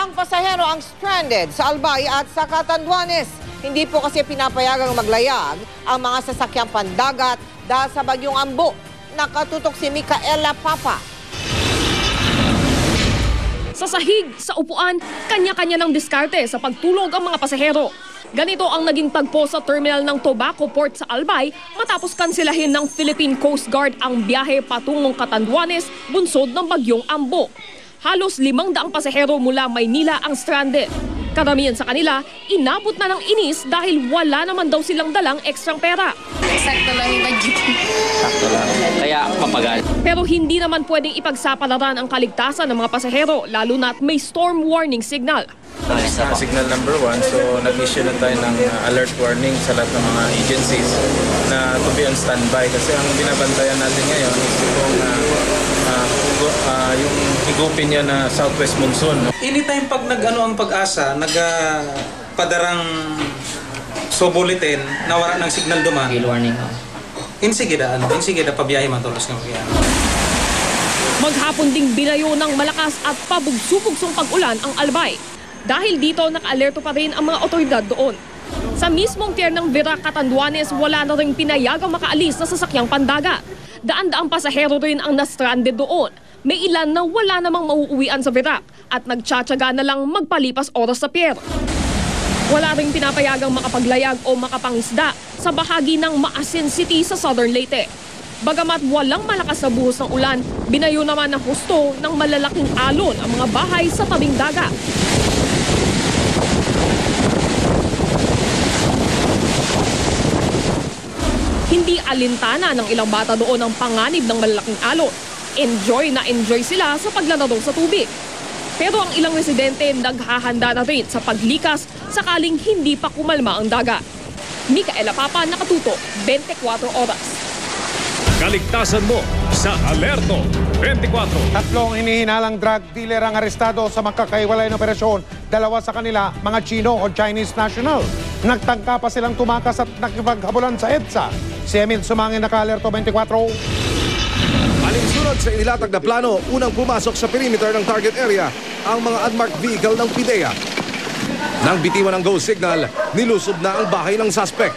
Ang pasahero ang stranded sa Albay at sa Catanduanes. Hindi po kasi pinapayagang maglayag ang mga sasakyang pandagat dahil sa bagyong Ambo. Nakatutok si Micaela Papa. Sa sahig, sa upuan, kanya-kanya ng diskarte sa pagtulog ang mga pasahero. Ganito ang naging tagpo sa terminal ng Tobacco Port sa Albay matapos kansilahin ng Philippine Coast Guard ang biyahe patungong Catanduanes bunsod ng bagyong Ambo. Halos 500 pasahero mula Maynila ang stranded. Karamihan sa kanila, inabot na ng inis dahil wala naman daw silang dalang ekstrang pera. Sakto lang yung bagyo. Sakto lang. Kaya mapagal. Pero hindi naman pwedeng ipagsapalaran ang kaligtasan ng mga pasahero lalo na't may storm warning signal. Signal number 1, so nag-issue na tayo ng alert warning sa lahat ng mga agencies na to be on standby kasi ang binabantayan natin ngayon is yung higupin niya na southwest monsoon. Anytime pag ang pag-asa, padarang bulletin na wala ng signal duman. Gale warning. Insige da pabiyahe matulos ng kaya. Maghapon ding binayo ng malakas at pabugsubugsong pag-ulan ang Albay. Dahil dito naka-alerto pa rin ang mga otoridad doon. Sa mismong tier ng Virac, Catanduanes, wala na rin pinayagang makaalis na sasakyang pandagat. Daan-daang pasahero rin ang na-stranded doon. May ilan na wala namang mauuwian sa Virac at nagtsatsaga na lang magpalipas oras sa pier. Wala rin pinapayagang makapaglayag o makapangisda sa bahagi ng Maasin City sa Southern Leyte. Bagamat walang malakas na buhos ng ulan, binayo naman ng husto ng malalaking alon ang mga bahay sa tabing dagat. Hindi alintana ng ilang bata doon ang panganib ng malalaking alon. Enjoy na enjoy sila sa paglalaro sa tubig. Pero ang ilang residente naghahanda na rin sa paglikas sakaling hindi pa kumalma ang dagat. Micaela Papa, nakatuto, 24 oras. Kaligtasan mo sa Alerto 24. Tatlong hinihinalang drug dealer ang arestado sa magkakaiwalay na operasyon. Dalawa sa kanila, mga Chino o Chinese national. Nagtangka pa silang tumakas at nakipaghabulan sa EDSA. Si Emil Sumangin, naka-Alerto 24. Alinsunod sa inilatag na plano, unang pumasok sa perimeter ng target area ang mga unmarked vehicle ng PIDEA. Nang bitiwan ng go signal, nilusob na ang bahay ng suspect.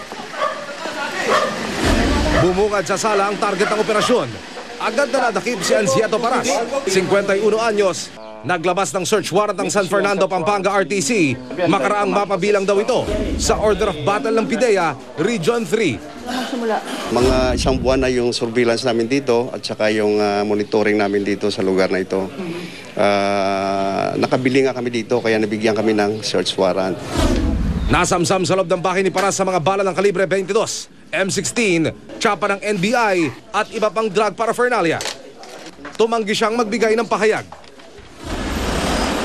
Bumungad sa sala ang target ng operasyon. Agad na nadakip si Anciato Paras, 51 anyos. Naglabas ng search warrant ng San Fernando, Pampanga RTC. Makaraang mapabilang daw ito sa order of battle ng PIDEA, Region 3. Mga isang buwan na yung surveillance namin dito at saka yung monitoring namin dito sa lugar na ito. Nakabili nga kami dito kaya nabigyan kami ng search warrant. Nasamsam sa loob ng bahay ni Paras sa mga bala ng kalibre 22, M16, tsapa ng NBI at iba pang drug paraphernalia. Tumanggi siyang magbigay ng pahayag.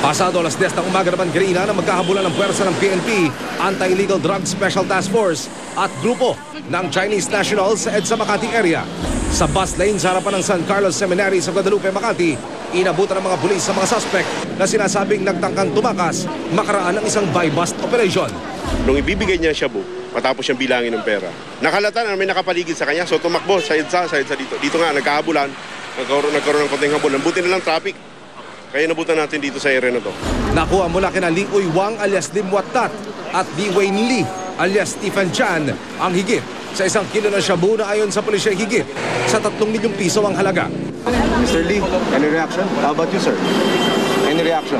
Pasado alas 10 ng umaga naman kanina na magkahabulan ng puwersa ng PNP, Anti-Illegal Drug Special Task Force at grupo ng Chinese nationals sa EDSA Makati area. Sa bus lane sa harapan ng San Carlos Seminary sa Guadalupe, Makati, inabutan ng mga pulis sa mga suspect na sinasabing nagtangkang tumakas makaraan ng isang buy-bust operation. Nung ibibigay niya siya matapos siyang bilangin ng pera, nakalatan na may nakapaligid sa kanya, so tumakbo sa EDSA dito. Dito nga, nagkahabulan, nagkaroon ng konting habulan. Buti na lang traffic. Kaya nabutan natin dito sa area na to. Nakuha mula kina Li Uy Wang alias Lim Wat Tat at Li Wayne Lee alias Stephen Chan ang higit sa 1 kilo ng shabu na ayon sa pulisya higit sa 3 milyong piso ang halaga. Mr. Lee, any reaction? How about you, sir? Any reaction?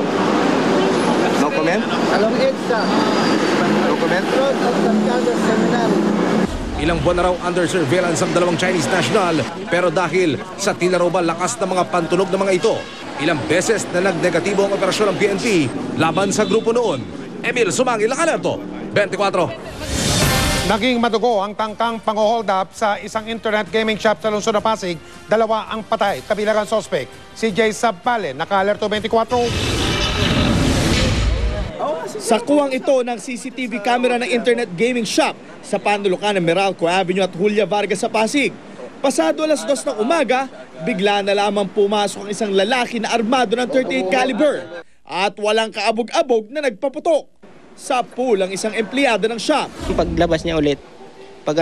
No comment? No comment? Ilang buwan na raw under surveillance ang dalawang Chinese national pero dahil sa tila raw ba lakas ng mga pantunog ng mga ito, ilang beses na nagnegatibo ang operasyon ng PNP laban sa grupo noon. Emil Sumangil, naka-Alerto 24. Naging madugo ang tangkang pang-hold up sa isang internet gaming shop sa lungsod ng Pasig. 2 ang patay, kabilang ang suspect. Si Jay Sabale, naka-Alerto 24. Sa kuwang ito ng CCTV camera ng internet gaming shop sa Panulukan ng Meralco Avenue at Julia Vargas sa Pasig. Pasado alas 2 ng umaga, bigla na lamang pumasok ang isang lalaki na armado ng 38 caliber at walang kaabog-abog na nagpaputok sa pulang isang empleyado ng shop. Paglabas niya ulit, pag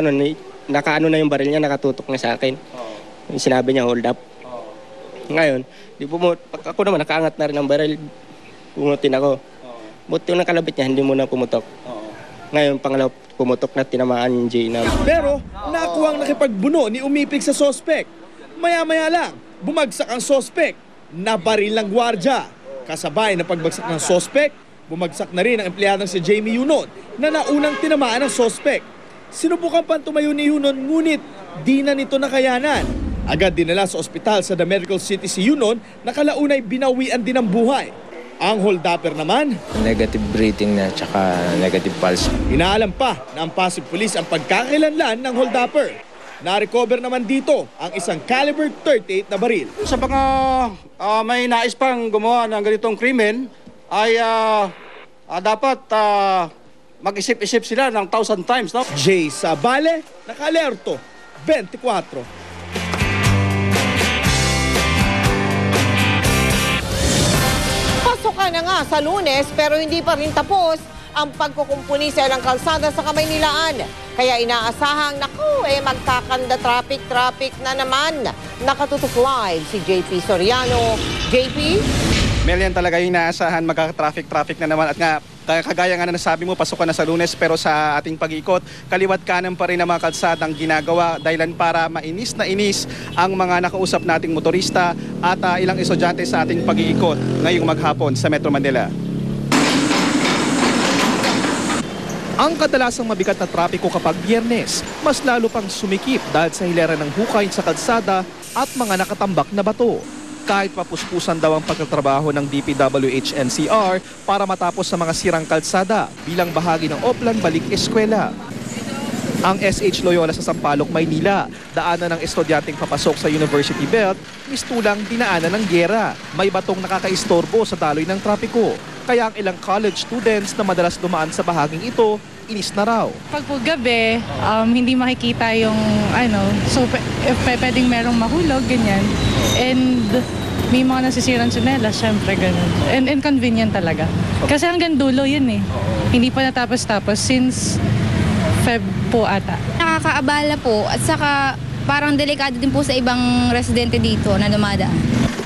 nakaano na yung baril niya, nakatutok na sa akin. Sinabi niya hold up. Ngayon, ako naman nakaangat na rin ang baril. pumutin ako. Buti yung nakalabit niya, hindi muna pumutok. Ngayon, pangalaw, pumutok na tinamaan yung J namin. Pero nakuwang nakipagbuno ni umipig sa sospek. Maya-maya lang, bumagsak ang sospek. Nabaril ng gwardya. Kasabay na pagbagsak ng sospek, bumagsak na rin ang empleyadong si Jamie Yunon na naunang tinamaan ng sospek. Sinubukan pang tumayo ni Yunon ngunit di na nito nakayanan. Agad dinala sa ospital sa The Medical City si Yunon na kalaunay binawian din ang buhay. Ang holdupper naman, negative breathing na tsaka negative pulse. Inaalam pa na ang Pasig Police ang pagkakakilanlan ng holdupper. Na-recover naman dito ang isang caliber 38 na baril. Sa mga may nais pang gumawa ng ganitong krimen ay dapat mag-isip-isip sila ng 1,000 times. No? Jay Sabale, Naka-Alerto, 24. Pasukan na nga sa Lunes pero hindi pa rin tapos ang pagkukumpuni sa ilang kalsada sa Kamaynilaan. Kaya inaasahang, magkakanda traffic na naman. Nakatutok live si JP Soriano. JP? Melian, talaga yung inaasahan, magkaka-traffic na naman. At nga, kagaya nga na nasabi mo, pasukan na sa Lunes, pero sa ating pag-ikot, kaliwat kanan pa rin ang mga kalsadang ginagawa dahilan para mainis na inis ang mga nakausap nating motorista at ilang estudyante sa ating pag-iikot ngayong maghapon sa Metro Manila. Ang kadalasang mabigat na trapiko kapag Biyernes, mas lalo pang sumikip dahil sa hilera ng hukay sa kalsada at mga nakatambak na bato. Kahit papuspusan daw ang pagtatrabaho ng DPWH NCR para matapos sa mga sirang kalsada bilang bahagi ng Oplan Balik Eskwela. Ang SH Loyola sa Sampaloc, Maynila, daanan ng estudyanteng papasok sa University Belt, mistulang dinaanan ng gyera. May batong nakakaistorbo sa daloy ng trapiko. Kaya ang ilang college students na madalas dumaan sa bahaging ito, inis na raw. Pag po gabi, hindi makikita yung so pwedeng merong mahulog, ganyan. And may mga nasisirang tsinelas, syempre ganun. And inconvenient talaga. Kasi hanggang dulo yun eh. Hindi pa natapos-tapos since Feb po ata. Nakakaabala po at saka parang delikado din po sa ibang residente dito na dumadaan.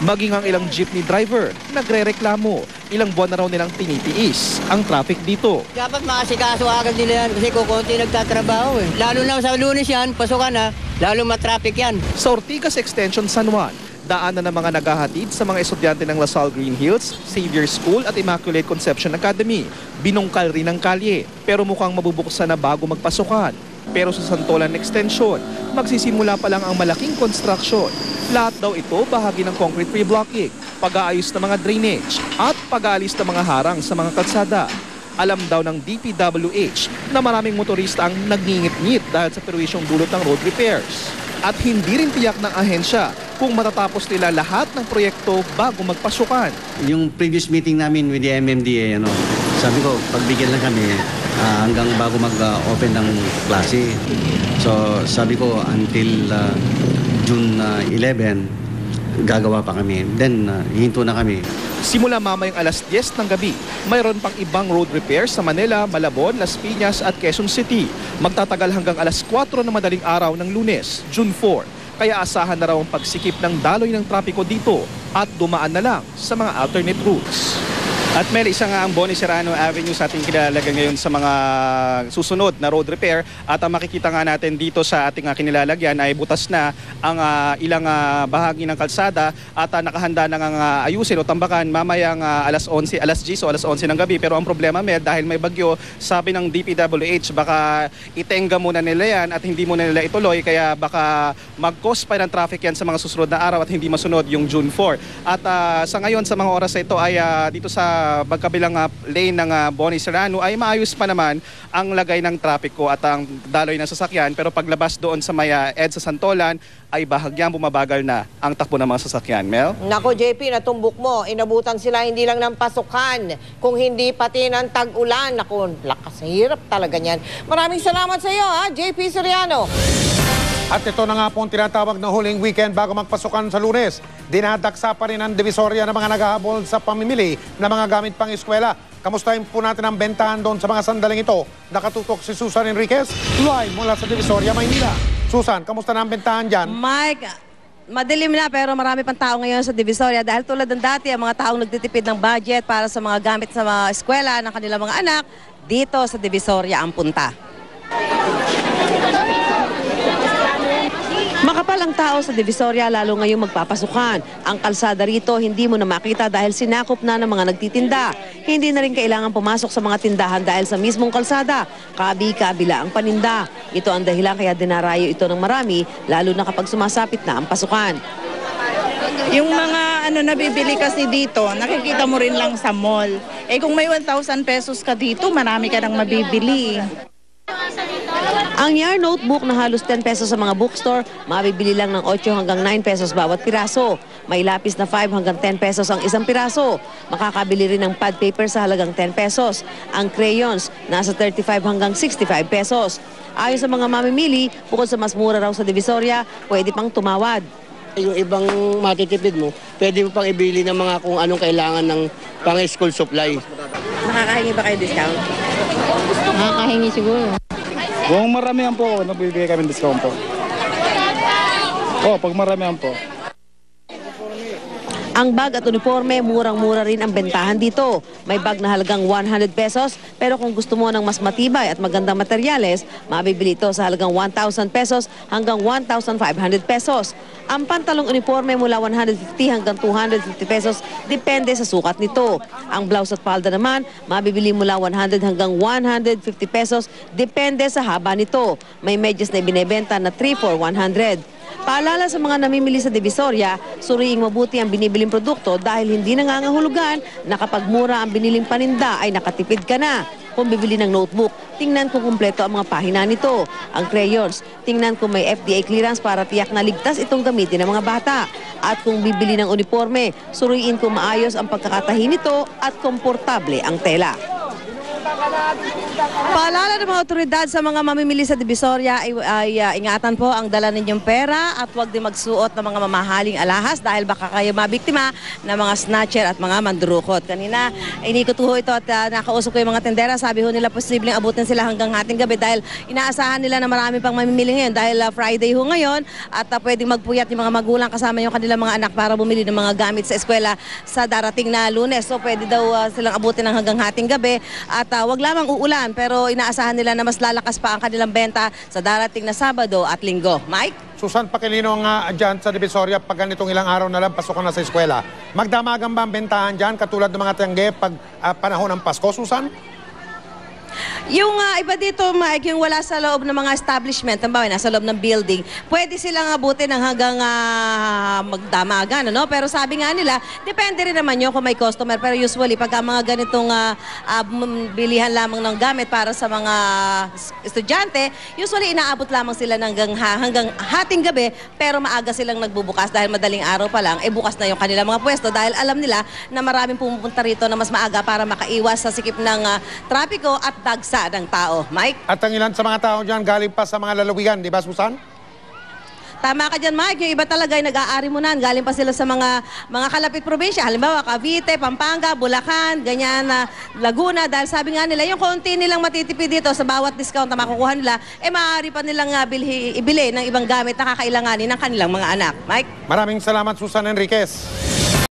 Maging ang ilang jeepney driver, nagre-reklamo. Ilang buwan na raw nilang tinitiis ang traffic dito. Dapat makasikaso agad nila yan kasi kukunti nagtatrabaho eh. Lalo na sa Lunes yan, pasukan na, lalo matraffic yan. Sa Ortigas Extension, San Juan, daanan ng mga naghahatid sa mga estudyante ng Lasal Green Hills, Xavier School at Immaculate Conception Academy. Binungkal rin ang kalye, pero mukhang mabubuksan na bago magpasukan. Pero sa Santolan Extension, magsisimula pa lang ang malaking construction. Lahat daw ito bahagi ng concrete reblocking, pag-aayos ng mga drainage at pag-aalis ng mga harang sa mga kalsada. Alam daw ng DPWH na maraming motorista ang nagngingit-ngit dahil sa perwisyong dulot ng road repairs. At hindi rin tiyak ng ahensya kung matatapos nila lahat ng proyekto bago magpasukan. Yung previous meeting namin with the MMDA, sabi ko, pagbigyan lang kami hanggang bago mag-open ng klase. So sabi ko, until June 11, gagawa pa kami. Then, hihinto na kami. Simula mamayang alas 10 ng gabi, mayroon pang ibang road repairs sa Manila, Malabon, Las Piñas at Quezon City. Magtatagal hanggang alas 4 ng madaling araw ng Lunes, June 4. Kaya asahan na raw ang pagsikip ng daloy ng trapiko dito at dumaan na lang sa mga alternate routes. At Mel, isa nga ang Boni Serrano Avenue sa ating kinilalagan ngayon sa mga susunod na road repair. At ang makikita nga natin dito sa ating kinilalagyan ay butas na ang ilang bahagi ng kalsada at nakahanda na nga ayusin o tambakan mamayang alas 10 o alas 11 ng gabi. Pero ang problema, Mel, dahil may bagyo, sabi ng DPWH baka itenga muna nila yan at hindi muna nila ituloy. Kaya baka mag-cause pa ng traffic yan sa mga susunod na araw at hindi masunod yung June 4. At sa ngayon, sa mga oras na ito ay dito sa magkabilang lane ng Boni Serrano ay maayos pa naman ang lagay ng trapiko at ang daloy ng sasakyan. Pero paglabas doon sa may EDSA Santolan ay bahagyang bumabagal na ang takbo ng mga sasakyan. Mel? Nako JP, natumbok mo. Inabutan sila hindi lang ng pasukan, kung hindi pati ng tag-ulan. Nako, lakas, hirap talaga niyan. Maraming salamat sa iyo, JP Soriano. At ito na nga po ang tinatawag na huling weekend bago magpasukan sa Lunes. Dinadaksa pa rin ang Divisoria ng mga naghahabol sa pamimili ng mga gamit pang eskwela. Kamustahin po natin ang bentahan doon sa mga sandaling ito. Nakatutok si Susan Enriquez, live mula sa Divisoria, Maynila. Susan, kamusta na ang bentahan dyan? Mike, Madilim na pero marami pang tao ngayon sa Divisoria dahil tulad ng dati, ang mga taong nagtitipid ng budget para sa mga gamit sa mga eskwela ng kanilang mga anak, dito sa Divisoria ang punta. Makapal ang tao sa Divisoria lalo ngayong magpapasukan. Ang kalsada rito hindi mo na makita dahil sinakop na ng mga nagtitinda. Hindi na rin kailangan pumasok sa mga tindahan dahil sa mismong kalsada. Kabi-kabila ang paninda. Ito ang dahilan kaya dinarayo ito ng marami lalo na kapag sumasapit na ang pasukan. Yung mga nabibili kasi dito, nakikita mo rin lang sa mall. Eh kung may 1,000 pesos ka dito, marami ka nang mabibili. Ang yarn notebook na halos 10 pesos sa mga bookstore, mabibili lang ng 8 hanggang 9 pesos bawat piraso. May lapis na 5 hanggang 10 pesos ang isang piraso. Makakabili rin ng pad paper sa halagang 10 pesos. Ang crayons, nasa 35 hanggang 65 pesos. Ayon sa mga mamimili, bukod sa mas mura raw sa Divisoria, pwede pang tumawad. Yung ibang matitipid mo, pwede mo pang ibili ng mga kung anong kailangan ng pang-school supply. Nakakahingi ba kayo discount? Nakakahingi siguro. Kung maramihan po, nagbibigay kami discount po. Pag maramihan po. Ang bag at uniforme, murang-mura rin ang bentahan dito. May bag na halagang 100 pesos, pero kung gusto mo ng mas matibay at magandang materyales, mabibili ito sa halagang 1,000 pesos hanggang 1,500 pesos. Ang pantalong uniforme mula 150 hanggang 250 pesos, depende sa sukat nito. Ang blouse at palda naman, mabibili mula 100 hanggang 150 pesos, depende sa haba nito. May medyas na ibinebenta na 3 for 100. Paalala sa mga namimili sa Divisoria, suriing mabuti ang binibiling produkto dahil hindi nangangahulugan na kapag mura ang biniling paninda ay nakatipid ka na. Kung bibili ng notebook, tingnan kung kumpleto ang mga pahina nito. Ang crayons, tingnan kung may FDA clearance para tiyak na ligtas itong gamitin ng mga bata. At kung bibili ng uniforme, suriin kung maayos ang pagkakatahi nito at komportable ang tela. Paalala ng mga otoridad sa mga mamimili sa Divisoria ay ingatan po ang dala ninyong pera at huwag din magsuot ng mga mamahaling alahas dahil baka kayo mabiktima ng mga snatcher at mga mandurukot. Kanina, inikot ho ito at nakausap ko yung mga tendera. Sabi ho nila posibleng abutin sila hanggang hating gabi dahil inaasahan nila na marami pang mamimili ngayon dahil Friday ho ngayon at pwedeng magpuyat yung mga magulang kasama yung kanilang mga anak para bumili ng mga gamit sa eskwela sa darating na Lunes. So pwede daw silang abutin ng hanggang hating gabi at wag lamang uulan pero inaasahan nila na mas lalakas pa ang kanilang benta sa darating na Sabado at Linggo. Mike? Susan, pakilino nga dyan sa Divisoria pag ganitong ilang araw na lang pasok na sa eskwela. Magdamagan ba ang bentahan dyan katulad ng mga tiyangge pag panahon ng Pasko, Susan? Yung iba dito, Mike, yung wala sa loob ng mga establishment, tambawa, nasa loob ng building, pwede silang abutin ng hanggang magdamagan, ano? Pero sabi nga nila, depende rin naman yun kung may customer. Pero usually, pag mga ganitong bilihan lamang ng gamit para sa mga estudyante, usually inaabot lamang sila hanggang hating gabi, pero maaga silang nagbubukas dahil madaling araw pa lang, bukas na yung kanilang mga pwesto dahil alam nila na maraming pumupunta rito na mas maaga para makaiwas sa sikip ng trapiko at dagsa ng tao. Mike? At ang ilan sa mga tao dyan galing pa sa mga lalawigan, di ba, Susan? Tama ka dyan, Mike. Yung iba talaga ay nag-aarimunan. Galing pa sila sa mga kalapit probinsya. Halimbawa, Cavite, Pampanga, Bulacan, ganyan, Laguna. Dahil sabi nga nila, yung konti nilang matitipid dito sa bawat discount na makukuha nila, maaari pa nilang ibili ng ibang gamit na kakailanganin ng kanilang mga anak. Mike? Maraming salamat, Susan Enriquez.